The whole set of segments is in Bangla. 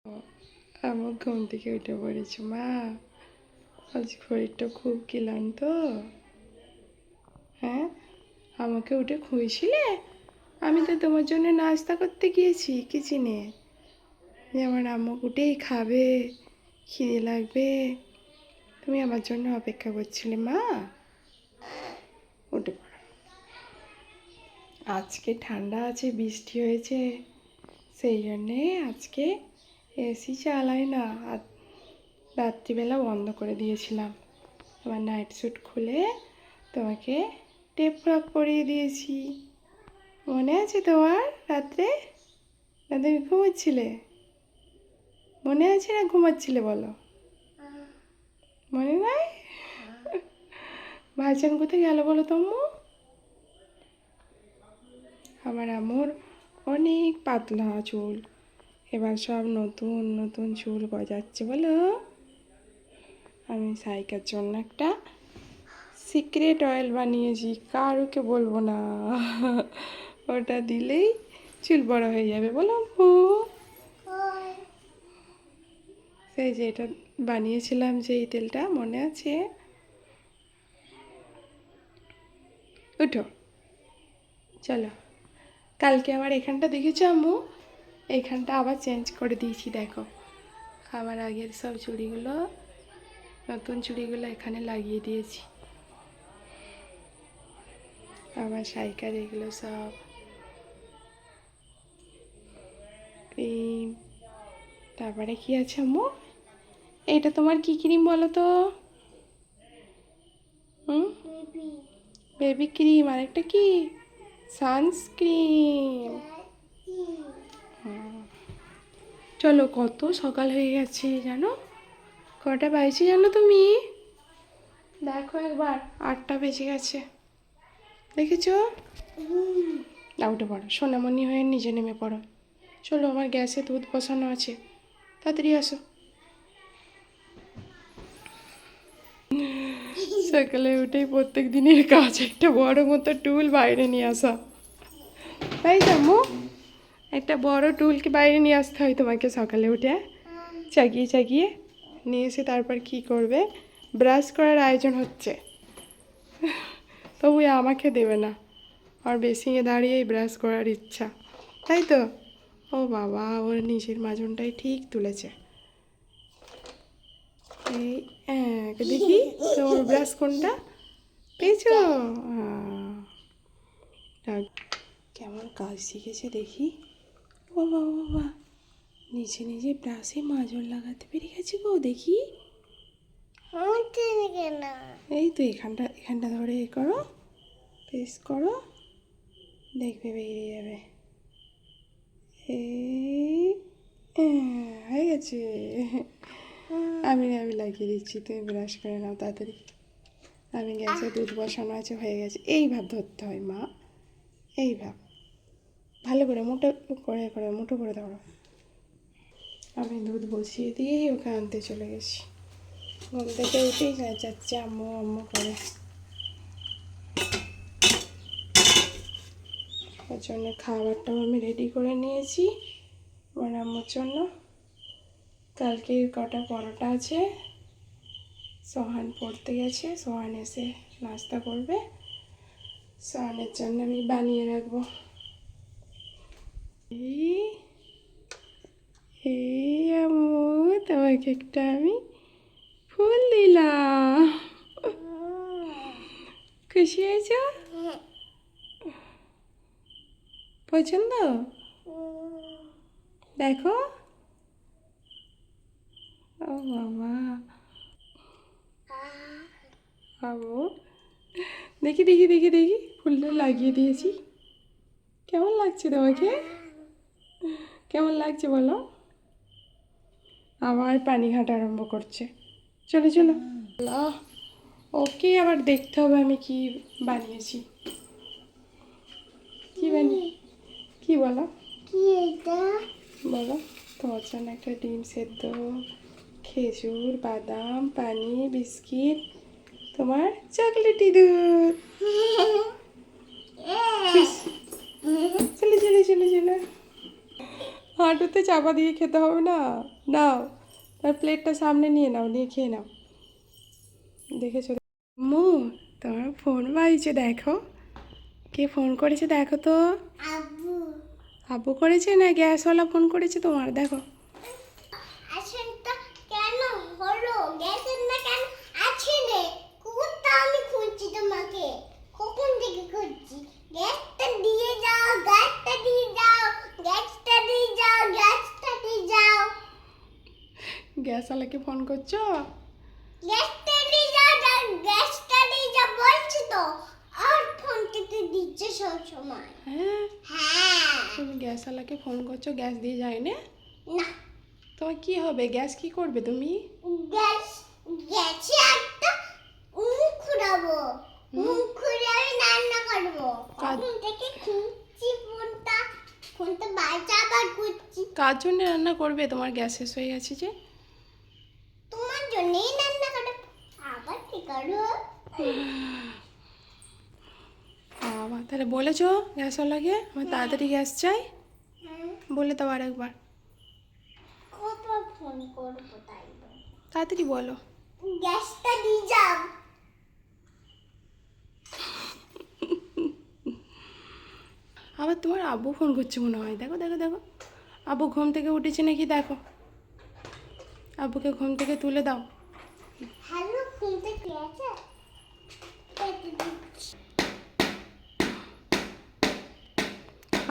আমার ঘুম থেকে উঠে পড়েছে মা। আজ শরীরটা খুব ক্লান্ত। হ্যাঁ, আমাকে উঠে খুঁজছিলে? আমি তো তোমার জন্য নাস্তা করতে গিয়েছি কিচেনে, যে আমার আম্মু উঠেই খাবে, খিদে লাগবে, তুমি আমার জন্য অপেক্ষা করছিলে মা। উঠে পড়ো। আজকে ঠান্ডা আছে, বৃষ্টি হয়েছে, সেই জন্যে আজকে এসি চালাই না। আর রাত্রিবেলা বন্ধ করে দিয়েছিলাম। তোমার নাইট স্যুট খুলে তোমাকে টেপ ফ্রক পরিয়ে দিয়েছি। মনে আছে তোমার? রাত্রে রাত্রে ঘুমাচ্ছিলে? মনে আছে না ঘুমাচ্ছিলে বলো? মনে নাই? ভাইজান কোথায় গেল বলো তো আম্মু? আমার আম্মুর অনেক পাতলা চুল, এবার সব নতুন নতুন চুল গজাচ্ছে বলো। আমি সাইকার জন্য একটা সিক্রেট অয়েল বানিয়েছি, কারোকে বলবো না। ওটা দিলেই চুল বড় হয়ে যাবে বলো আম্মু। সেই যে এটা বানিয়েছিলাম, যে এই তেলটা মনে আছে? উঠো, চলো। কালকে আবার এখানটা দেখেছো আম্মু? এইখানটা আবার চেঞ্জ করে দিয়েছি, দেখো। আমার আগের সব চুড়িগুলো, নতুন চুড়িগুলো এখানে লাগিয়ে দিয়েছি। আমার সাইকার এগুলো সব ক্রিম। তারপরে কি আছে আম্মু? এইটা তোমার কি ক্রিম বলো তো? হুম, বেবি ক্রিম। আর একটা কি? সানস্ক্রিন। চলো, কত সকাল হয়ে গেছে জানো? কটা বাজছে জানো তুমি? দেখো একবার, 8টা বেজে গেছে, দেখেছো? না, উঠে পড়ো, সোনামণি হয়ে নিচে নেমে পড়ো। চলো, আমার গ্যাসে দুধ বসানো আছে, তাড়াতাড়ি আসো। সকালে উঠেই প্রত্যেক দিনের কাজ একটা বড় মতো টুল বাইরে নিয়ে আসা, তাই তো আম্মু? একটা বড় টুলকে বাইরে নিয়ে আসতে হয় তোমাকে সকালে উঠে, চাগিয়ে চাগিয়ে নিয়ে এসে তারপর কি করবে? ব্রাশ করার আয়োজন হচ্ছে। তবু আমাকে দেবে না, আর বেসিংয়ে দাঁড়িয়েই ব্রাশ করার ইচ্ছা, তাই তো? ও বাবা, ওর নিচের মাজনটাই ঠিক তুলেছে। এই দেখি তোমার ব্রাশ কোনটা পেয়েছো? কেমন কাজ শিখেছে দেখি। ও বাবা বাবা, নিজে নিজে ব্রাশে মাজল লাগাতে পেরে গেছে গো, দেখি। এই তো এখানটা এখানটা ধরে এ করো, প্রেস করো, দেখবে বেরিয়ে যাবে। এই হয়ে গেছে। আমি লাগিয়ে দিচ্ছি, তুমি ব্রাশ করে নাও তাড়াতাড়ি। আমি গ্যাসে দুধ বসানো আছে, হয়ে গেছে। এই ভাব ধরতে হয় মা, এই ভাব, ভালো করে মুঠো করে করে মুঠো করে ধরো। আমি দুধ বসিয়ে দিয়েই ওকে আনতে চলে গেছি। ঘুম থেকে উঠেই যাচ্ছে আম্মু আম্মু করে। ওর জন্য খাবারটাও আমি রেডি করে নিয়েছি আমার আম্মুর জন্য। কালকে কটা পরোটা আছে, সোহান পড়তে গেছে, সোহান এসে নাস্তা করবে, সোহানের জন্য আমি বানিয়ে রাখবো। এই এই আম্মু, তোমাকে একটা আমি ফুল দিলাম, খুশি হয়েছ? পছন্দ? দেখো, ও বাবা, আম্মু দেখি দেখি দেখি দেখি, ফুলটা লাগিয়ে দিয়েছি। কেমন লাগছে তোমাকে? কেমন লাগছে বলো? আবার পানি ঘাটা আরম্ভ করছে। চলো চলো, ওকে আবার দেখতে হবে আমি কি বানিয়েছি। কি বানিয়ে, কি বলো? কি এটা বলো? তোমার জন্য একটা ডিম সেদ্ধ, খেজুর, বাদাম, পানি, বিস্কিট, তোমার চকলেটি দুধ। চলে চলে চলে চলে, হাঁটুতে চাপা দিয়ে খেতে হবে না। নাও, তার প্লেটটা সামনে নিয়ে নাও, নিয়ে খেয়ে নাও। দেখেছো মু, তোমার ফোন বাজছে, দেখো কে ফোন করেছে দেখো তো। আব্বু আব্বু করেছে না গ্যাসওয়ালা ফোন করেছে তোমার? দেখো। আসনটা কেন হলো গ্যাসের না কেন আছে রে কুকুরটা আমি খুঁজছি তোমাকে কখন থেকে খুঁজছি গ্যাসটা দিয়ে যাও গ্যাসটা দিয়ে যাও গ্যাসটা দিয়ে যাও গ্যাসটা দিয়ে যাও গ্যাসওয়ালাকে ফোন করছো? গ্যাসটা দিয়ে যাও গ্যাসটা দিয়ে যাও বলছি তো আর ফোন থেকে দিচ্ছে সব সময় হ্যাঁ, হ্যাঁ তুমি গ্যাসওয়ালাকে ফোন করছো, গ্যাস দিয়ে যায় না? না তোমার কি হবে? গ্যাস কি করবে তুমি? গ্যাস গ্যাসে একটা মুখ খুঁড়াবো মুখ খুঁড়ে আমি রান্না করবো কখন থেকে খুঁজছি ফোনটা বাইরে আবার খুঁজছি কার জন্য রান্না করবে? তোমার গ্যাস শেষ হয়ে গেছে যে। তোমার জন্যই রান্না করবো আবার কি করবো বাবা, তাহলে বলেছো গ্যাসওয়ালাকে আমার তাড়াতাড়ি গ্যাস চাই? বলে দাও আর একবার, কতবার ফোন করবো তাই তাড়াতাড়ি বলো। গ্যাসটা দিয়ে যাও আবার তোমার আব্বু ফোন করছে মনে হয়। দেখো দেখো দেখো, আব্বু ঘুম থেকে উঠেছে নাকি দেখো। আব্বুকে ঘুম থেকে তুলে দাও। হ্যালো ফোনটা কি আছে কেটে দিচ্ছি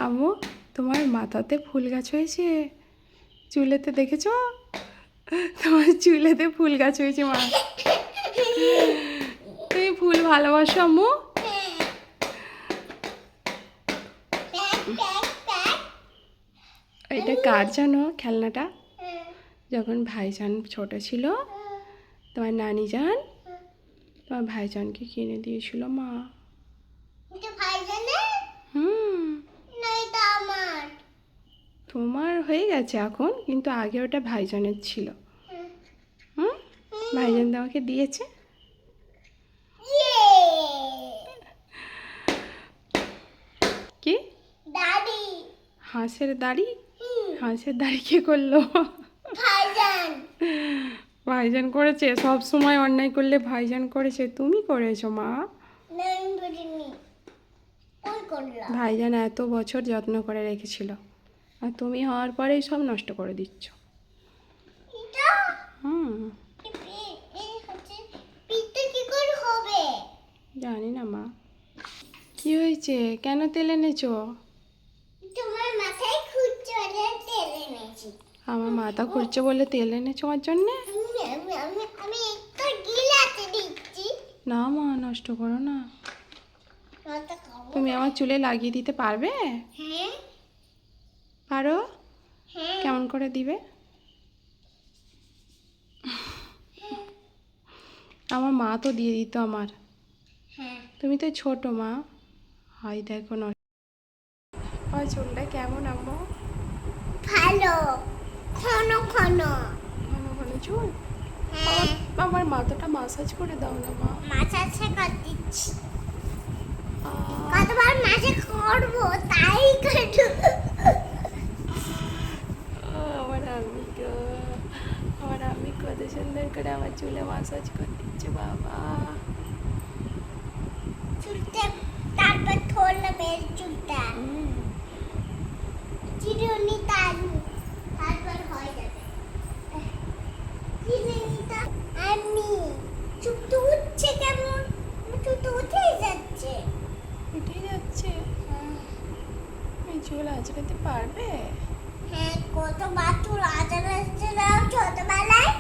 আম্মু, তোমার মাথাতে ফুল গাছ হয়েছে, চুলেতে দেখেছো? তোমার চুলেতে ফুল গাছ হয়েছে মা। তুমি ফুল ভালোবাসো আম্মু? এটা কার জানো খেলনাটা? যখন ভাইজান ছোট ছিল তোমার নানি জান তোমার ভাইজানকে কিনে দিয়েছিল মা। এটা ভাইজানে হুম, না এটা আমার তোমার হয়ে গেছে এখন, কিন্তু আগে ওটা ভাইজানের ছিল। হুম, ভাইজান তোমাকে দিয়েছে। ইয়ে কি? দাদি হাঁসের দাড়ি? হাঁসের দাড়ি কে করলো? ভাইজান ভাইজান করেছে? সব সময় অন্যায় করলে ভাইজান করেছে, তুমি করেছো মা। নাম বলিনি কোন করলা ভাইজান এত বছর যত্ন করে রেখেছিল, আর তুমি হওয়ার পরেই সব নষ্ট করে দিচ্ছ। এটা হুম, এই হচ্ছে পিঠে কি করে হবে জানি না মা। কি হয়েছে? কেন তেল এনেছো? তোমার মাথায় খুঁজছে বলে তেল এনেছি আমার মাথা ঘুরছে বলে তেল এনেছো আমার জন্যে? আমি একটা গিলাতে দিচ্ছি না মা, নষ্ট করো না। মাথা খাবো তুমি আমার চুলে লাগিয়ে দিতে পারবে? হ্যাঁ পারো? হ্যাঁ কেমন করে দিবে? আমার মা তো দিয়ে দিত আমার। হ্যাঁ তুমি তো ছোট মা। হয় দেখো নষ্ট। আমার চুলটা কেমন আম্মু? ভালো ঘন ঘন ঘন ঘন চুল? হ্যাঁ আমার মাথাটা মাসাজ করে দাও না মা। মাথা ছেঁকা দিচ্ছি আহ, কতবার মাঝে করবো তাই কাটু আমার আমি গো, আমার আমি কত সুন্দর করে আমার চুলে মাসাজ করে দিচ্ছে বাবা। চুলটা তারপর ধরলাম এর চুলটা হুম, চিরুনি তারপর হয়ে যাবে চিরুনিটা আমি চুলটা উঠছে কেমন চুলটা উঠেই যাচ্ছে উঠে যাচ্ছে। এই চুল আঁচড়াতে পারবে? হ্যাঁ কতবার চুল আঁচড়াচ্ছিলাম ছোটবেলায়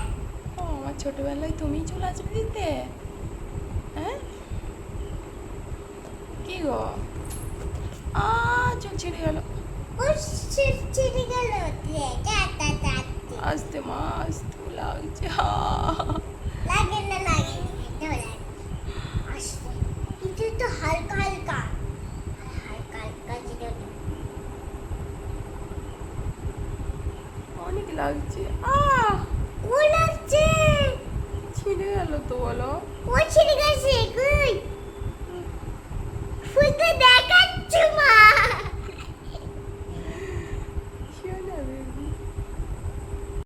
ও, আমার ছোটবেলায় তুমি চুল আঁচড়ে দিতে? হ্যাঁ, কি গো? চুল ছিঁড়ে গেল। ও ছিঁড়ে গেল আস্তে মা, আস্তে লাগছে। লাগে না লাগে আসবে কিন্তু একটু হালকা হালকা হালকা হালকা চিরুনি অনেক লাগছে। ও লাগছে ছিঁড়ে গেল তো বলো। ও ছিঁড়ে গেছে কই ফুলটা দেখাচ্ছি মা